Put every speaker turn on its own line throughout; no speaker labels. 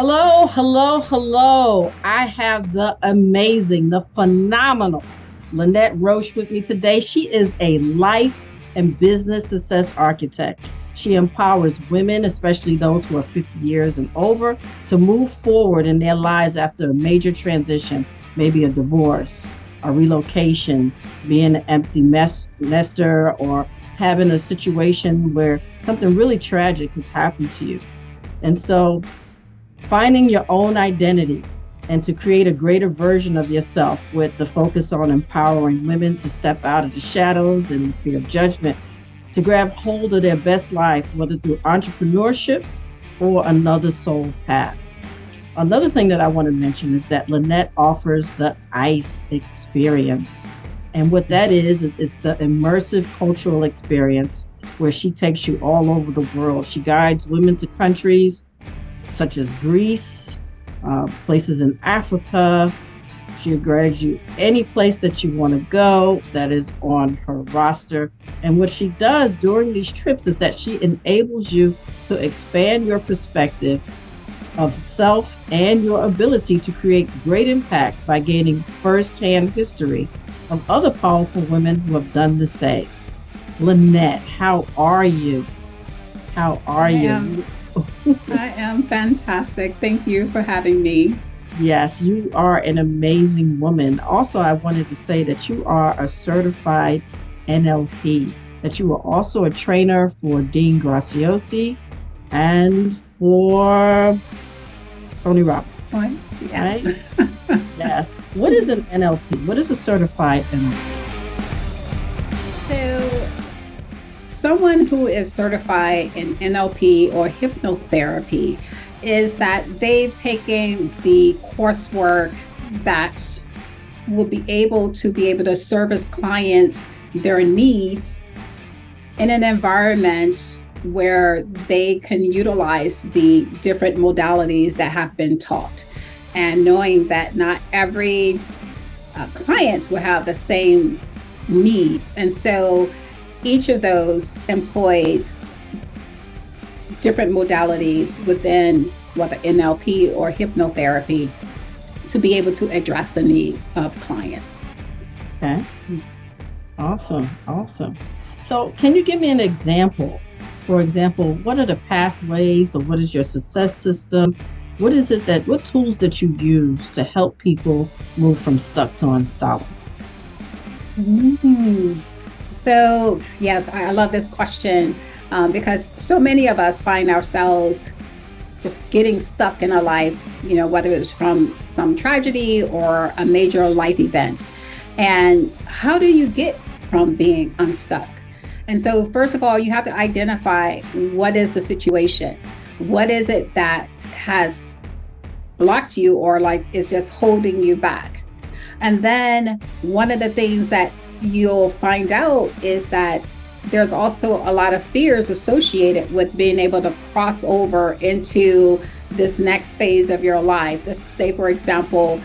Hello, hello, hello. I have the amazing, the phenomenal Lynnette LaRoche with me today. She is a life and business success architect. She empowers women, especially those who are 50 years and over, to move forward in their lives after a major transition, maybe a divorce, a relocation, being an empty nester, or having a situation where something really tragic has happened to you. And so finding your own identity and to create a greater version of yourself with the focus on empowering women to step out of the shadows and the fear of judgment, to grab hold of their best life, whether through entrepreneurship or another soul path. Another thing that I want to mention is that Lynette offers the I.C.E Experience. And what that is it's the immersive cultural experience where she takes you all over the world. She guides women to countries such as Greece, places in Africa. She'll guide you any place that you want to go that is on her roster. And what she does during these trips is that she enables you to expand your perspective of self and your ability to create great impact by gaining firsthand history of other powerful women who have done the same. Lynette, how are you? How are you?
I am fantastic. Thank you for having me.
Yes, you are an amazing woman. Also, I wanted to say that you are a certified NLP, that you are also a trainer for Dean Graziosi and for Tony Robbins.
Point? Yes.
Right? Yes. What is an NLP? What is a certified NLP?
So, someone who is certified in NLP or hypnotherapy is that they've taken the coursework that will be able to service clients their needs in an environment where they can utilize the different modalities that have been taught, and knowing that not every client will have the same needs. And so each of those employs different modalities within whether NLP or hypnotherapy to be able to address the needs of clients.
Okay. Awesome. So can you give me an example? For example, what are the pathways, or what is your success system? What tools that you use to help people move from stuck to unstoppable?
So yes, I love this question because so many of us find ourselves just getting stuck in our life, whether it's from some tragedy or a major life event. And how do you get from being unstuck? And so first of all, you have to identify what is the situation. What is it that has blocked you or is just holding you back? And then one of the things that you'll find out is that there's also a lot of fears associated with being able to cross over into this next phase of your lives. Let's say, for example,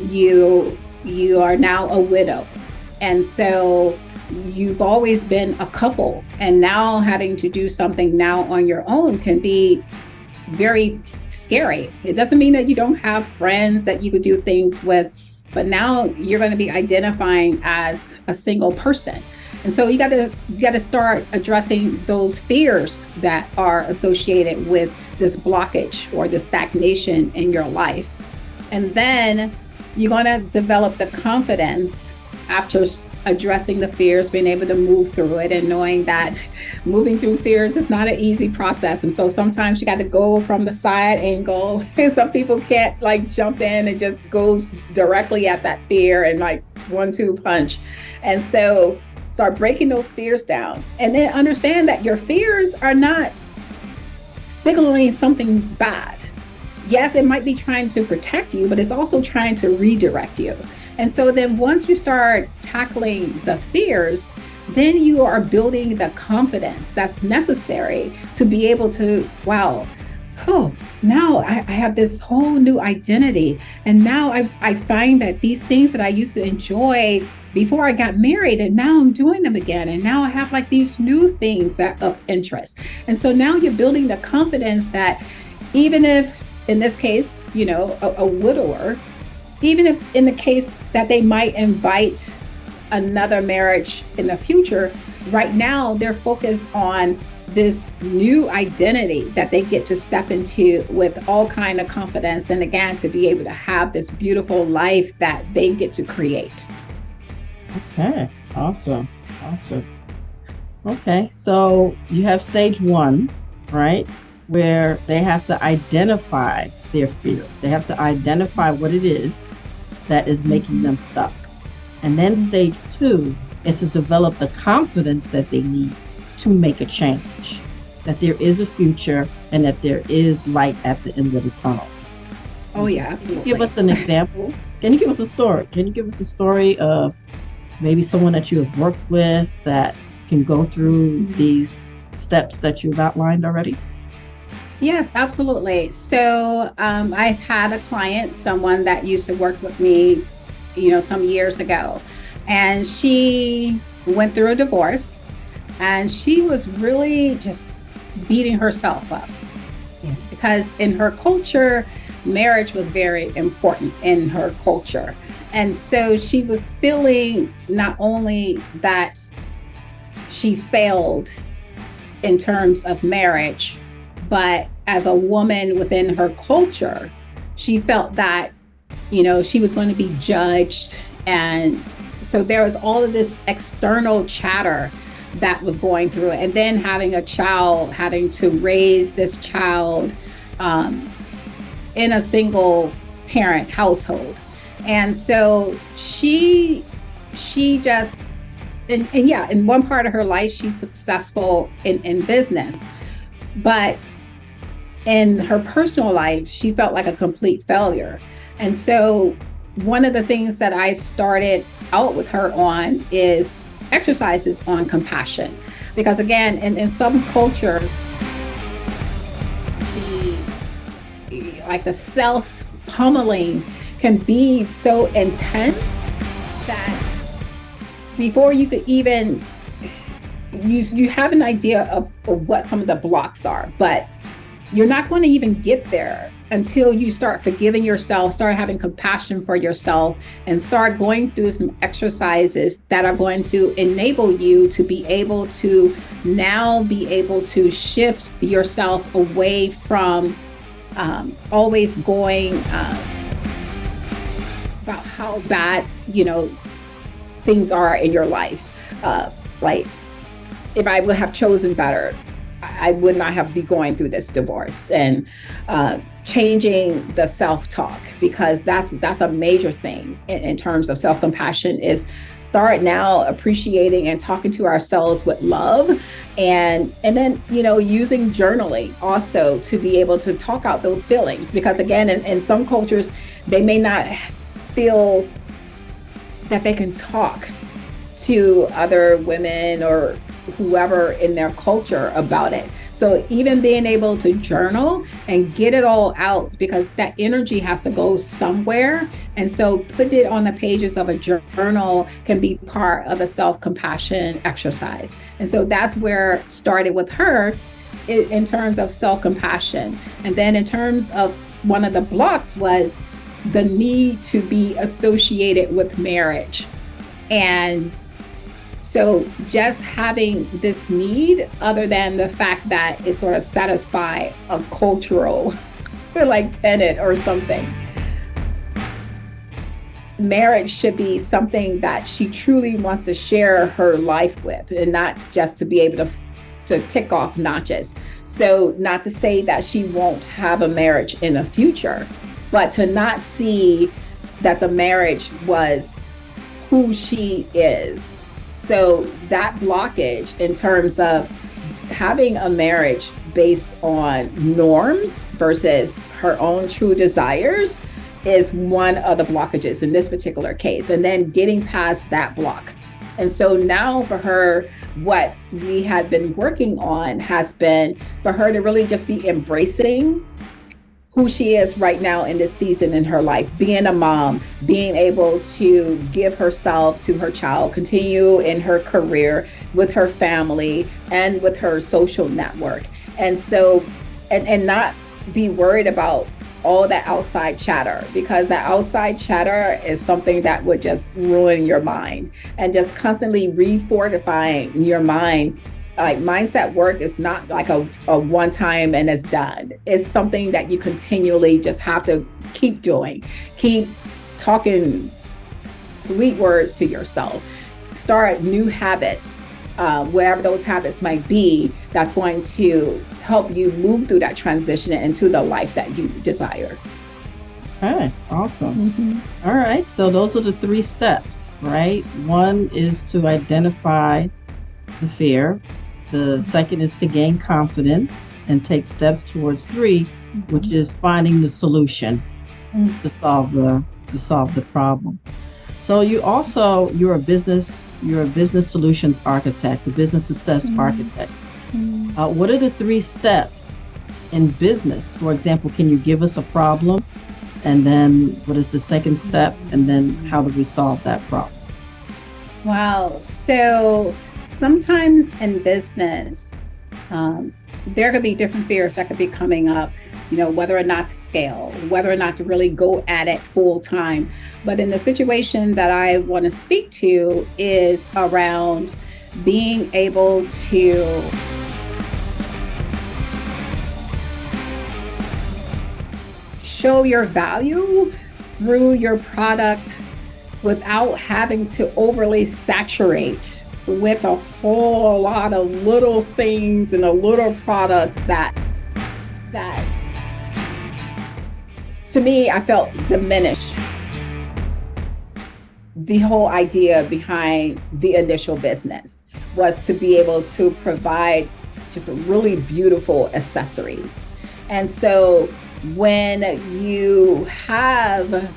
you are now a widow. And so you've always been a couple, and now having to do something now on your own can be very scary. It doesn't mean that you don't have friends that you could do things with, but now you're going to be identifying as a single person. And so you got to start addressing those fears that are associated with this blockage or the stagnation in your life. And then you're going to develop the confidence after addressing the fears, being able to move through it, and knowing that moving through fears is not an easy process. And so sometimes you got to go from the side angle. Some people can't jump in and just goes directly at that fear and 1-2 punch. And so start breaking those fears down, and then understand that your fears are not signaling something's bad. Yes, it might be trying to protect you, but it's also trying to redirect you. And so then once you start tackling the fears, then you are building the confidence that's necessary to be able to, now I have this whole new identity. And now I find that these things that I used to enjoy before I got married, and now I'm doing them again. And now I have these new things that of interest. And so now you're building the confidence that even if in this case, a widower, even if in the case that they might invite another marriage in the future, right now they're focused on this new identity that they get to step into with all kind of confidence, and again, to be able to have this beautiful life that they get to create.
Okay, awesome. Okay, so you have stage 1, right, where they have to identify their fear. They have to identify what it is that is making them stuck. And then stage 2 is to develop the confidence that they need to make a change, that there is a future and that there is light at the end of the tunnel.
Oh, yeah, absolutely.
Can you give us an example? Can you give us a story? Can you give us a story of maybe someone that you have worked with that can go through these steps that you've outlined already?
Yes, absolutely. So I've had a client, someone that used to work with me, some years ago, and she went through a divorce, and she was really just beating herself up because in her culture, marriage was very important in her culture. And so she was feeling not only that she failed in terms of marriage, but as a woman within her culture, she felt that, she was going to be judged. And so there was all of this external chatter that was going through it. And then having a child, having to raise this child in a single parent household. And so she just, and yeah, in one part of her life, she's successful in business, but in her personal life, she felt like a complete failure. And so one of the things that I started out with her on is exercises on compassion. Because again, in some cultures, the self-pummeling can be so intense that before you could even you have an idea of what some of the blocks are, but you're not going to even get there until you start forgiving yourself, start having compassion for yourself, and start going through some exercises that are going to enable you to be able to now be able to shift yourself away from always going about how bad, things are in your life. Like, if I would have chosen better, I would not have been going through this divorce, and changing the self-talk, because that's a major thing in terms of self-compassion, is start now appreciating and talking to ourselves with love, and then using journaling also to be able to talk out those feelings, because again, in some cultures, they may not feel that they can talk to other women or whoever in their culture about it. So even being able to journal and get it all out, because that energy has to go somewhere. And so put it on the pages of a journal can be part of the self-compassion exercise. And so that's where it started with her in terms of self-compassion. And then in terms of one of the blocks was the need to be associated with marriage. And so just having this need, other than the fact that it sort of satisfy a cultural tenet or something, marriage should be something that she truly wants to share her life with, and not just to be able to tick off notches. So not to say that she won't have a marriage in the future, but to not see that the marriage was who she is. So that blockage in terms of having a marriage based on norms versus her own true desires is one of the blockages in this particular case. And then getting past that block. And so now for her, what we had been working on has been for her to really just be embracing who she is right now in this season in her life, being a mom, being able to give herself to her child, continue in her career with her family and with her social network. And so, and not be worried about all that outside chatter, because that outside chatter is something that would just ruin your mind, and just constantly refortifying your mind. Like, mindset work is not like a one time and it's done. It's something that you continually just have to keep doing, keep talking sweet words to yourself, start new habits, wherever those habits might be, that's going to help you move through that transition into the life that you desire.
Okay, awesome. All right, so those are the 3 steps, right? One is to identify the fear. The second is to gain confidence and take steps towards 3, which is finding the solution to solve the problem. So you're a business solutions architect, a business success architect. What are the 3 steps in business? For example, can you give us a problem? And then what is the second step? And then how do we solve that problem?
Wow. So sometimes in business, there could be different fears that could be coming up, whether or not to scale, whether or not to really go at it full time. But in the situation that I want to speak to is around being able to show your value through your product without having to overly saturate with a whole lot of little things and the little products that to me, I felt diminished the whole idea behind the initial business was to be able to provide just really beautiful accessories. And so when you have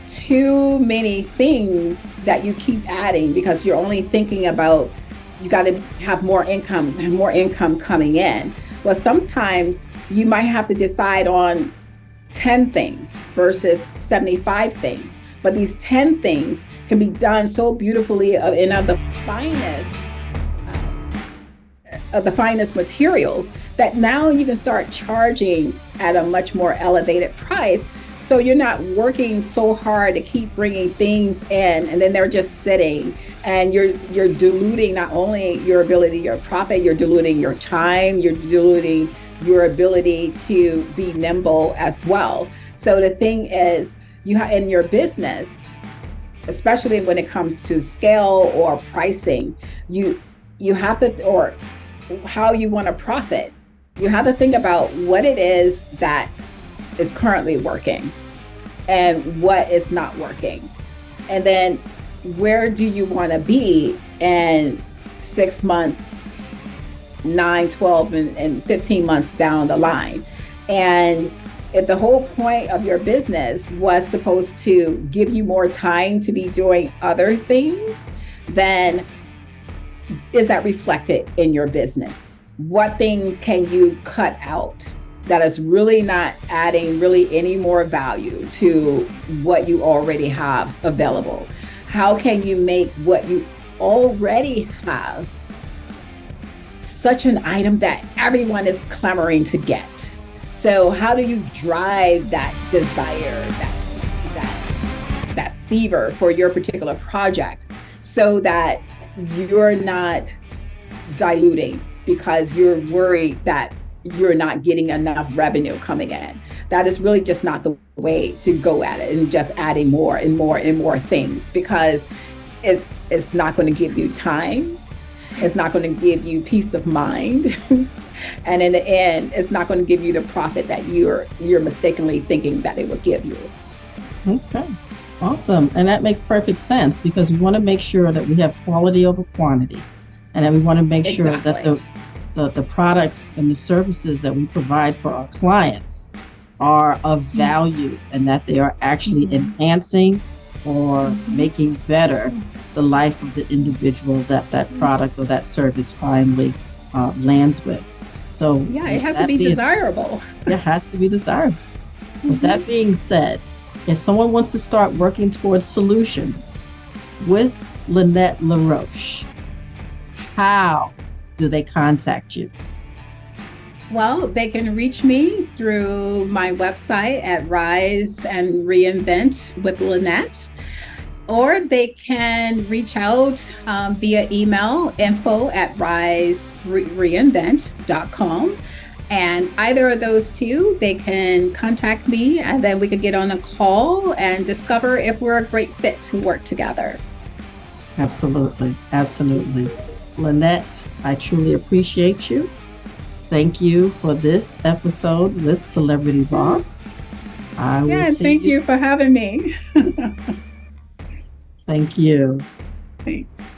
too many things that you keep adding because you're only thinking about, you got to have more income coming in. Well, sometimes you might have to decide on 10 things versus 75 things. But these 10 things can be done so beautifully in of the finest materials that now you can start charging at a much more elevated price. So you're not working so hard to keep bringing things in, and then they're just sitting, and you're diluting not only your ability, your profit, you're diluting your time, you're diluting your ability to be nimble as well. So the thing is, in your business, especially when it comes to scale or pricing, you have to, or how you want to profit, you have to think about what it is that is currently working and what is not working. And then where do you want to be in 6 months, 9, 12, and 15 months down the line? And if the whole point of your business was supposed to give you more time to be doing other things, then is that reflected in your business? What things can you cut out that is really not adding really any more value to what you already have available? How can you make what you already have such an item that everyone is clamoring to get? So how do you drive that desire, that fever for your particular project so that you're not diluting because you're worried that you're not getting enough revenue coming in? That is really just not the way to go at it, and just adding more and more and more things, because it's not going to give you time. It's not going to give you peace of mind. And in the end, it's not going to give you the profit that you're mistakenly thinking that it would give you.
Okay, awesome. And that makes perfect sense, because we want to make sure that we have quality over quantity, and that we want to make sure that the products and the services that we provide for our clients are of value, and that they are actually enhancing or making better the life of the individual that product or that service finally lands with. So
yeah, it has to be desirable.
It has to be desirable. With that being said, if someone wants to start working towards solutions with Lynnette LaRoche, how do they contact you?
Well, they can reach me through my website at Rise and Reinvent with Lynette, or they can reach out via email, info@risereinvent.com. And either of those two, they can contact me, and then we could get on a call and discover if we're a great fit to work together.
Absolutely. Absolutely. Lynette, I truly appreciate you. Thank you for this episode with Celebrity Boss.
Thank you for having me.
Thank you.
Thanks.